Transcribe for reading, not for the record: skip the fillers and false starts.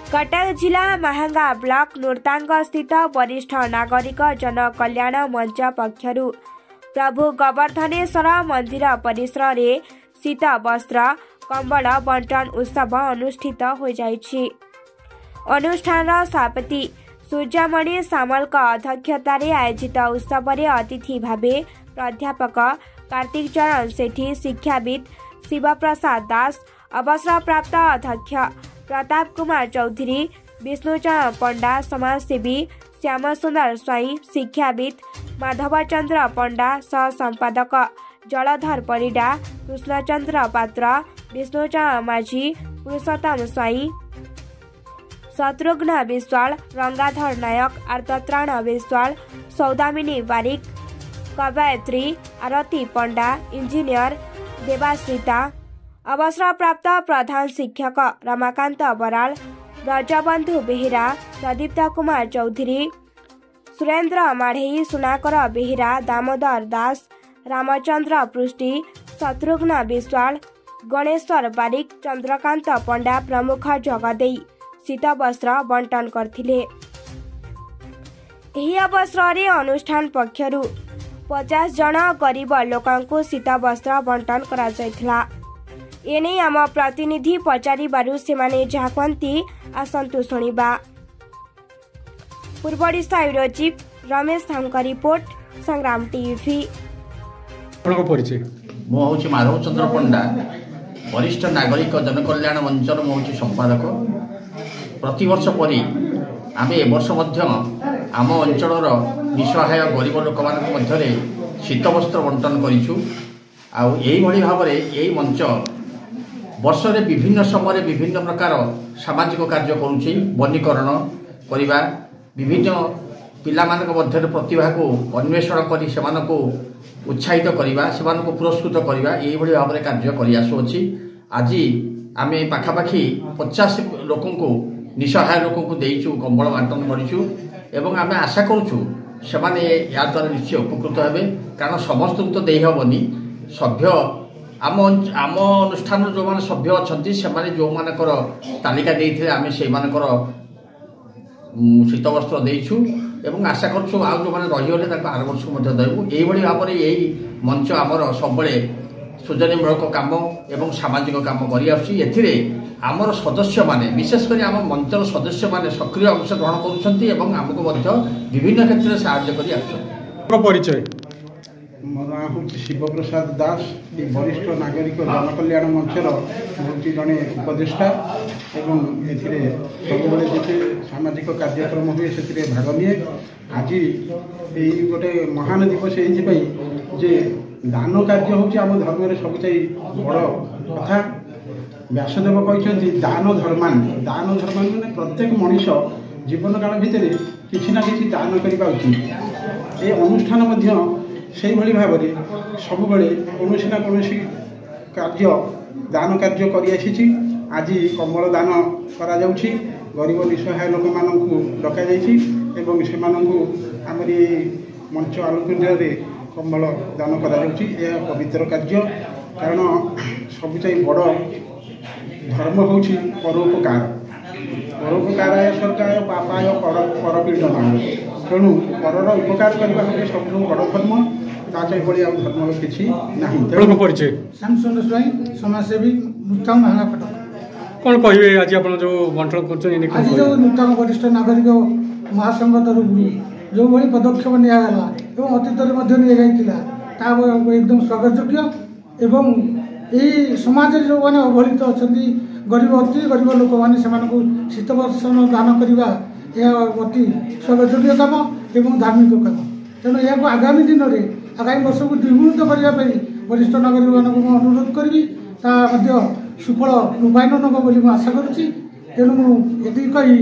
कटक जिला महंगा ब्लॉक नूरतांग स्थित वरिष्ठ नागरिक जन कल्याण मंच पक्षरु प्रभु गोवर्धनेश्वर मंदिर परिसर रे शीत वस्त्र कंबल बंटन उत्सव अनुष्ठित हो जाइछि। अनुष्ठान सभापति सूर्यमणि सामल अध्यक्षतार आयोजित उत्सव में अतिथि भावे प्राध्यापक कार्तिक चरण सेठी, शिक्षाविद शिवप्रसाद दास, अवसरप्राप्त अध्यक्ष प्रताप कुमार चौधरी, विष्णुचरण पंडा, समाजसेवी श्याम सुंदर स्वाई, शिक्षाविद माधवचंद्र पंडा, सह संपादक जलधर परिडा, कृष्णचंद्र पात्र, विष्णुचरण माझी, पुरुषोत्तम स्वाई, शत्रुघ्न विश्वाल, रंगाधर नायक, आर्तत्राण विश्वाल, सौदामिनी बारिक, कवयत्री आरती पंडा, इंजीनियर देवाश्रिता, अवसरप्राप्त प्रधान शिक्षक रमाकांत बराल, ब्रजबंधु बेहेरा, प्रदीप्त कुमार चौधरी, सुरेंद्र माढ़ेई, सुनाकर बेहेरा, दामोदर दास, रामचंद्र पृष्टि, शत्रुघ्न विश्वाल, गणेश्वर बारिक, चंद्रकांत पंडा प्रमुख जगदेई शीत वस्त्र बंटन करथिले। एही अवसर रे अनुष्ठान पक्षरु 50 जन गरीब लोकंकु शीत वस्त्र बंटन करा जायथला। एने आम प्रतिनिधि पचारि बारु सेमाने झाकंती आसंतु सुनिबा। पूर्वोडिशा ब्यूरो चीफ रमेश धामका रिपोर्ट, संग्राम टीवी। मु हूँ माधव चंद्र पंडा, वरिष्ठ नागरिक जनकल्याण मंचर मु हूँ संपादक। प्रतिवर्ष परी आम ए वर्ष आम अंचल निसहाय गरीब लोक मध्य शीत वस्त्र बंटन करूँ। आही भाव में यही मंच वर्ष रे विभिन्न समय विभिन्न प्रकार सामाजिक कार्य करुँच। वनीकरण करवा, विभिन्न पिला मध्य प्रतिभा को अन्वेषण कर उत्साहित करवा, से पुरस्कृत करवा, यही भाव में कार्य करआसुअछि। आज आम पाखापाखि 50 लोक निसहाय लोक देचु, कंबल बांटन करूँ एवं आम आशा करूँ से या द्वारा निश्चय उपकृत हे। कारण समस्त तो दे हेनी। सभ्य आम अनुष्ठान जो मैंने सभ्य अच्छा से जो मानकर तालिका देते आम से शीत वस्त्र देचु एवं आशा करूँ आज जो मैंने रहीगले आर वर्ष को देवु। यही भाव में यही मंच आमर सब सृजनमूलक काम एवं सामाजिक काम कर आमर सदस्य माने, विशेषकर आम मंचर सदस्य माने सक्रिय अंशग्रहण करुँच आमको विभिन्न क्षेत्र में साहाय्य कर परिचय। मो ना हूँ शिवप्रसाद दास, वरिष्ठ नागरिक जनकल्याण मंचर हूँ जड़े उपदेष्टा एवं सब जिते सामाजिक कार्यक्रम हुए से भाग निए। आज यही गोटे महान दिवस ये दान कार्य हूँ आम धर्म सब बड़ कथा। व्यासदेव कहते दान धर्मान, दान धर्मान मैंने प्रत्येक मनीष जीवन काल भितर किसी ना कि दान करने उचित। ये अनुष्ठान से भाव में सब कौन ना कौन कार्य दान कार्य कर आज कंबल दान करा जाउछि। गरीब निसहाय लोक मानू डक से आमरी मंच आलोकन कंबल दान करा यह पवित्र कार्य। कारण सब बड़ धर्म हूँ परोपकार। परोपकार सरकार पापाय परपीडन। तेणु परर उपकार करने सब बड़ धर्म। धर्म किसी ना। परिचय श्यामचंद्र स्वाई, समाजसेवी, नूतन महंगा कटक। कौन कहे आज आप जो बंटन कर आज जो नूतन वरिष्ठ नागरिक महासंघ तरफ जो भाई पदक्षेप निगला एवं अतीत निगला एकदम स्वागतयोग्य। एवं यही समाज जो मैंने अवहेलित अच्छा गरीब अति गरीब लोक मैंने शीत वस्त्र दान करवा यह अति स्वागतयोग्य काम एवं धार्मिक काम। तेणु यह आगामी दिन में आगामी वर्ष को द्विगुणित करने वरिष्ठ नागरिक मानक अनुरोध करी सुफल रूपायन नब बोली आशा करुँच। तेणु मुझे कही